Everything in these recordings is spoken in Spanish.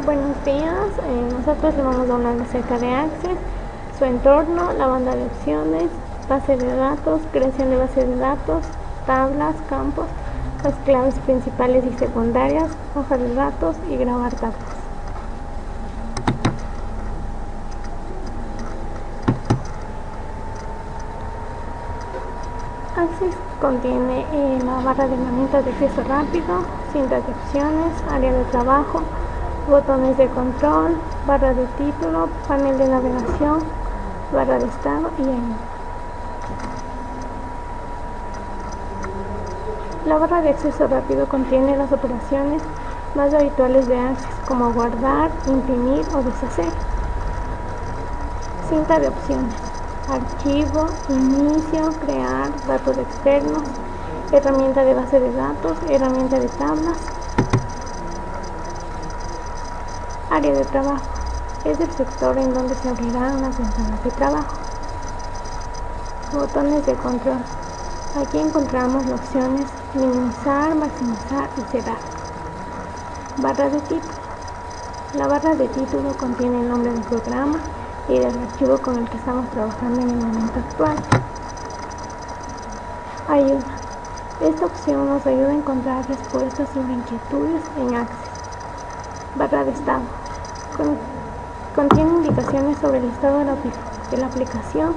Buenos días, nosotros le vamos a hablar acerca de Access, su entorno, la banda de opciones, base de datos, creación de base de datos, tablas, campos, las claves principales y secundarias, hoja de datos y grabar tablas. Access contiene la barra de herramientas de acceso rápido, cinta de opciones, área de trabajo, botones de control, barra de título, panel de navegación, barra de estado y ayuda. La barra de acceso rápido contiene las operaciones más habituales de Access como guardar, imprimir o deshacer. Cinta de opciones: archivo, inicio, crear, datos externos, herramienta de base de datos, herramienta de tablas. Área de trabajo: es el sector en donde se abrirán las ventanas de trabajo. Botones de control: aquí encontramos las opciones minimizar, maximizar y cerrar. Barra de título: la barra de título contiene el nombre del programa y del archivo con el que estamos trabajando en el momento actual. Ayuda: esta opción nos ayuda a encontrar respuestas sobre inquietudes en Access. Barra de estado: contiene indicaciones sobre el estado de la aplicación,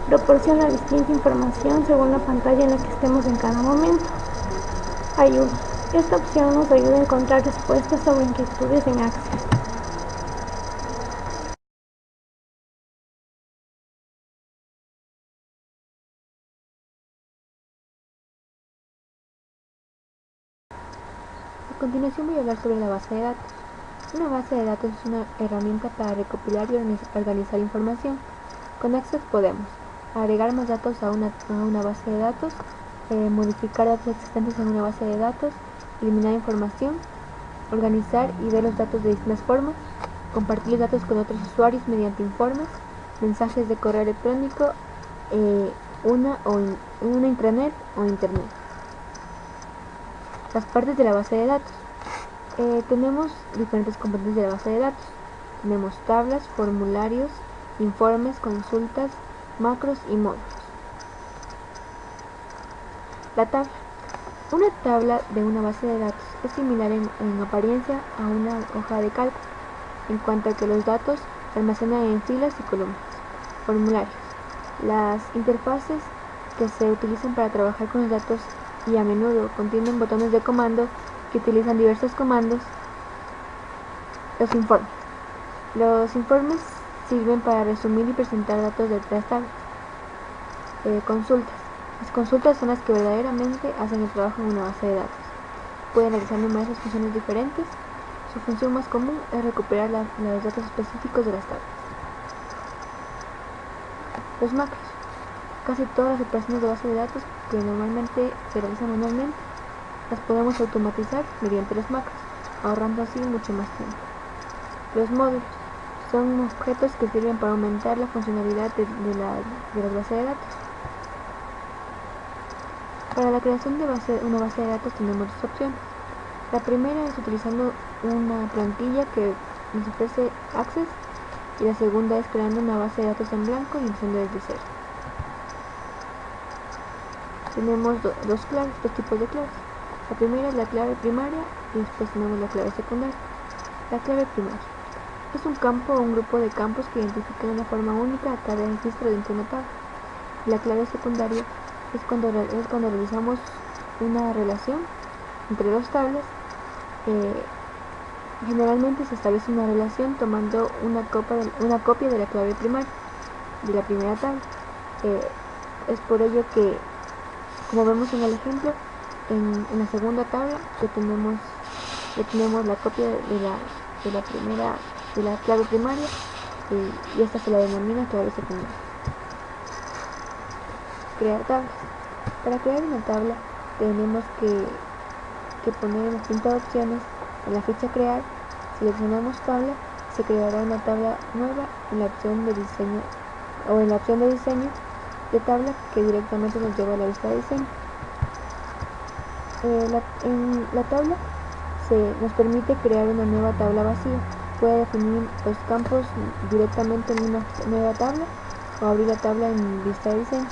proporciona distinta información según la pantalla en la que estemos en cada momento. Ayuda: esta opción nos ayuda a encontrar respuestas sobre inquietudes en Access. A continuación voy a hablar sobre la base de datos. Una base de datos es una herramienta para recopilar y organizar información. Con Access podemos agregar más datos a una base de datos, modificar datos existentes en una base de datos, eliminar información, organizar y ver los datos de distintas formas, compartir los datos con otros usuarios mediante informes, mensajes de correo electrónico, una intranet o internet. Las partes de la base de datos. Tenemos diferentes componentes de la base de datos. Tenemos tablas, formularios, informes, consultas, macros y módulos. La tabla. Una tabla de una base de datos es similar en apariencia a una hoja de cálculo, en cuanto a que los datos se almacenan en filas y columnas. Formularios. Las interfaces que se utilizan para trabajar con los datos y a menudo contienen botones de comando que utilizan diversos comandos. Los informes. Los informes sirven para resumir y presentar datos de las tablas. Consultas. Las consultas son las que verdaderamente hacen el trabajo en una base de datos. Pueden realizar numerosas funciones diferentes. Su función más común es recuperar los datos específicos de las tablas. Los macros. Casi todas las operaciones de base de datos que normalmente se realizan manualmente las podemos automatizar mediante los macros, ahorrando así mucho más tiempo. Los módulos son objetos que sirven para aumentar la funcionalidad de las bases de datos. Para la creación de una base de datos tenemos dos opciones. La primera es utilizando una plantilla que nos ofrece Access, y la segunda es creando una base de datos en blanco y iniciando desde cero. Tenemos dos tipos de claves. La primera es la clave primaria y después tenemos la clave secundaria. La clave primaria es un campo o un grupo de campos que identifican de una forma única cada registro dentro de una tabla. La clave secundaria es cuando realizamos una relación entre dos tablas. Generalmente se establece una relación tomando una copia de la clave primaria de la primera tabla. Es por ello que, como vemos en el ejemplo, en la segunda tabla ya tenemos la copia de la clave primaria, y esta se la denomina clave secundaria. Crear tablas. Para crear una tabla tenemos que poner en la cinta de opciones, en la ficha crear, seleccionamos tabla, se creará una tabla nueva en la opción de diseño de tabla, que directamente nos lleva a la lista de diseño. En la tabla nos permite crear una nueva tabla vacía. puede definir los campos directamente en una nueva tabla o abrir la tabla en vista de diseño.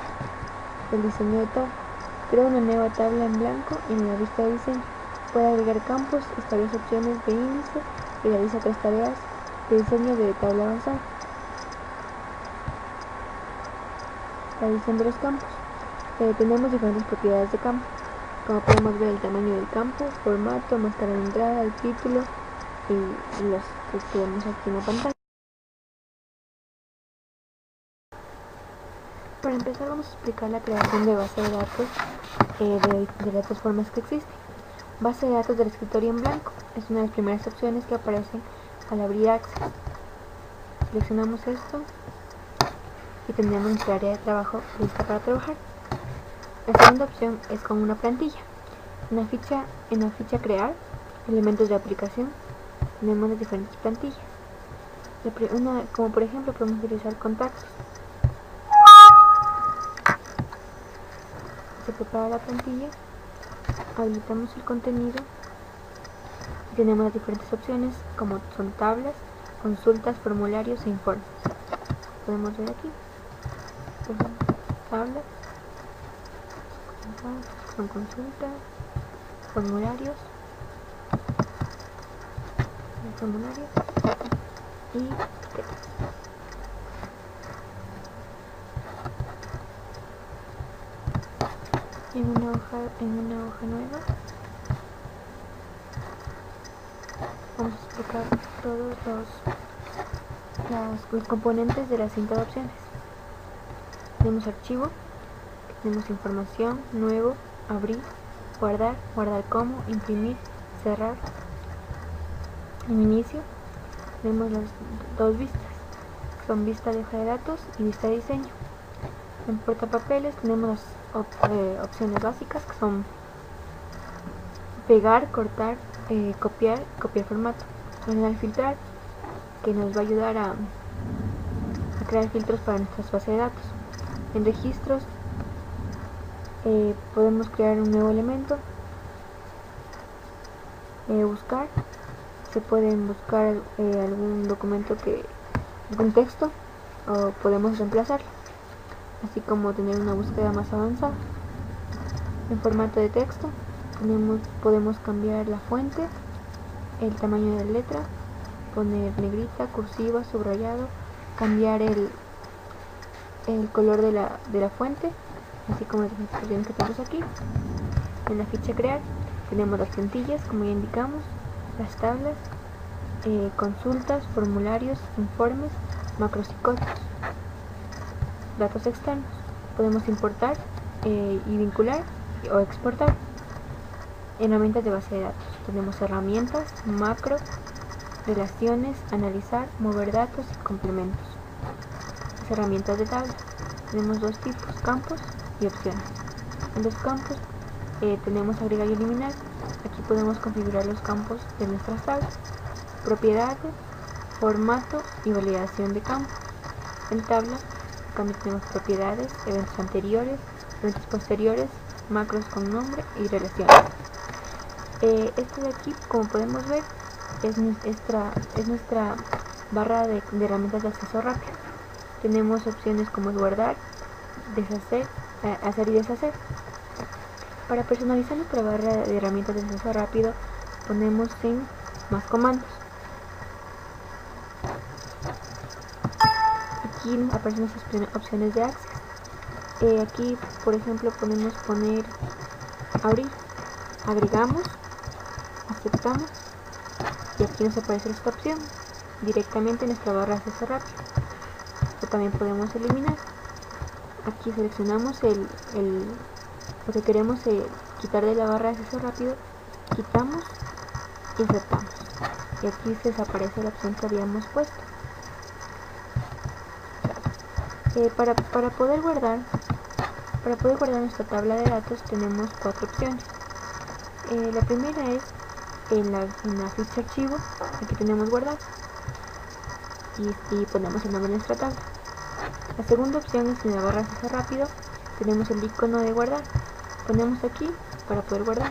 El diseño de tabla. Crea una nueva tabla en blanco en la vista de diseño. Puede agregar campos, establece opciones de índice y realiza otras tareas de diseño de tabla avanzada. La edición de los campos. Tenemos diferentes propiedades de campo, como podemos ver el tamaño del campo, formato, máscara de entrada, el título y los que vemos aquí en la pantalla. Para empezar vamos a explicar la creación de base de datos de las dos formas que existen. Base de datos del escritorio en blanco es una de las primeras opciones que aparecen al abrir Access. Seleccionamos esto y tendremos nuestra área de trabajo lista para trabajar. La segunda opción es con una plantilla. En la ficha crear, elementos de aplicación, tenemos las diferentes plantillas. Como por ejemplo podemos utilizar contactos. Se prepara la plantilla, habilitamos el contenido y tenemos las diferentes opciones como son tablas, consultas, formularios e informes. Podemos ver aquí tablas, son consultas, formularios y etiquetas. En una hoja nueva vamos a explicar todos los componentes de la cinta de opciones. Tenemos archivo, tenemos información, nuevo, abrir, guardar, guardar como, imprimir, cerrar. En inicio tenemos las dos vistas, son vista de hoja de datos y vista de diseño. En portapapeles tenemos las opciones básicas que son pegar, cortar, copiar formato. En filtrar, que nos va a ayudar a crear filtros para nuestras bases de datos. En registros podemos crear un nuevo elemento. Buscar, se pueden buscar algún documento algún texto, o podemos reemplazarlo, así como tener una búsqueda más avanzada. En formato de texto podemos cambiar la fuente, el tamaño de la letra, poner negrita, cursiva, subrayado, cambiar el color de la fuente, así como las instrucciones que tenemos aquí. En la ficha crear tenemos las plantillas, como ya indicamos, las tablas, consultas, formularios, informes, macros y códigos. Datos externos, podemos importar y vincular o exportar. Herramientas de base de datos, tenemos herramientas, macro, relaciones, analizar, mover datos y complementos. Las herramientas de tabla, tenemos dos tipos, campos y opciones. En los campos tenemos agregar y eliminar. Aquí podemos configurar los campos de nuestras tablas, propiedades, formato y validación de campo. En tabla también tenemos propiedades, eventos anteriores, eventos posteriores, macros con nombre y relaciones. Este de aquí, como podemos ver, es nuestra barra de herramientas de acceso rápido. Tenemos opciones como guardar, deshacer, hacer y deshacer. Para personalizar nuestra barra de herramientas de acceso rápido, ponemos sin más comandos. Aquí aparecen nuestras opciones de Access. Aquí, por ejemplo, podemos poner abrir, agregamos, aceptamos, y aquí nos aparece esta opción directamente en nuestra barra de acceso rápido. O también podemos eliminar. Aquí seleccionamos lo que queremos quitar de la barra de acceso rápido, quitamos y aceptamos, y aquí se desaparece la opción que habíamos puesto. Para poder guardar nuestra tabla de datos tenemos cuatro opciones. La primera es en la ficha archivo, aquí tenemos guardar y ponemos el nombre de nuestra tabla. La segunda opción es en la barra de acceso rápido, tenemos el icono de guardar, ponemos aquí para poder guardar,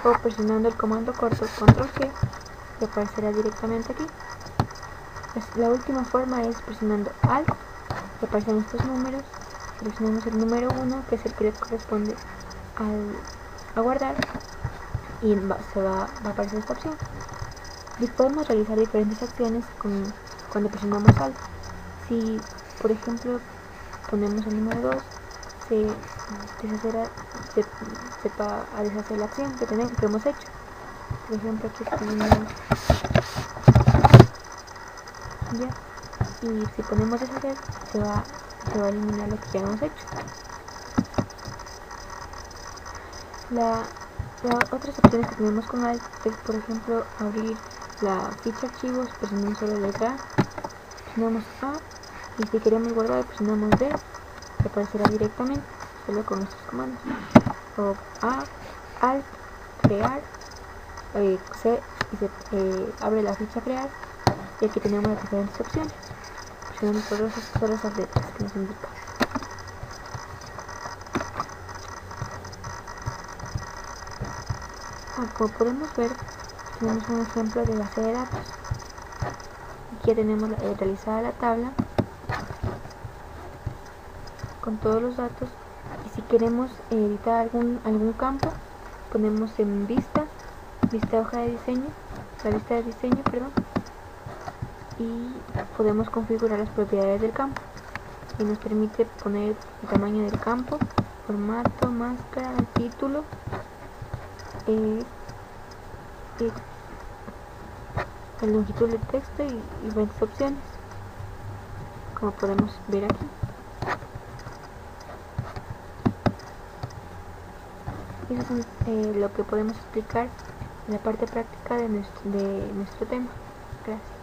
o presionando el comando corto Ctrl G, que aparecerá directamente aquí. La última forma es presionando Alt, que aparecen estos números. Presionamos el número 1, que es el que le corresponde a guardar, y va a aparecer esta opción. Y podemos realizar diferentes acciones cuando presionamos Alt. Si, por ejemplo, ponemos el número 2, se va a deshacer la acción que hemos hecho. Por ejemplo, aquí escribimos ya, y si ponemos deshacer, se va a eliminar lo que ya hemos hecho. Las otras opciones que tenemos con Alt es, por ejemplo, abrir la ficha archivos presionando solo la letra A, presionamos A, y si queremos guardar presionamos D, que aparecerá directamente solo con nuestros comandos, o A, Alt, crear, C, y se abre la ficha crear, y aquí tenemos las diferentes opciones, presionamos solo esas letras que nos indican. Como podemos ver, tenemos un ejemplo de base de datos. Aquí ya tenemos realizada la tabla con todos los datos, y si queremos editar algún campo, ponemos en vista hoja de diseño, la lista de diseño, perdón, y podemos configurar las propiedades del campo, y nos permite poner el tamaño del campo, formato, máscara, título, la longitud del texto y diferentes opciones, como podemos ver aquí. Eso es lo que podemos explicar en la parte práctica de nuestro tema. Gracias.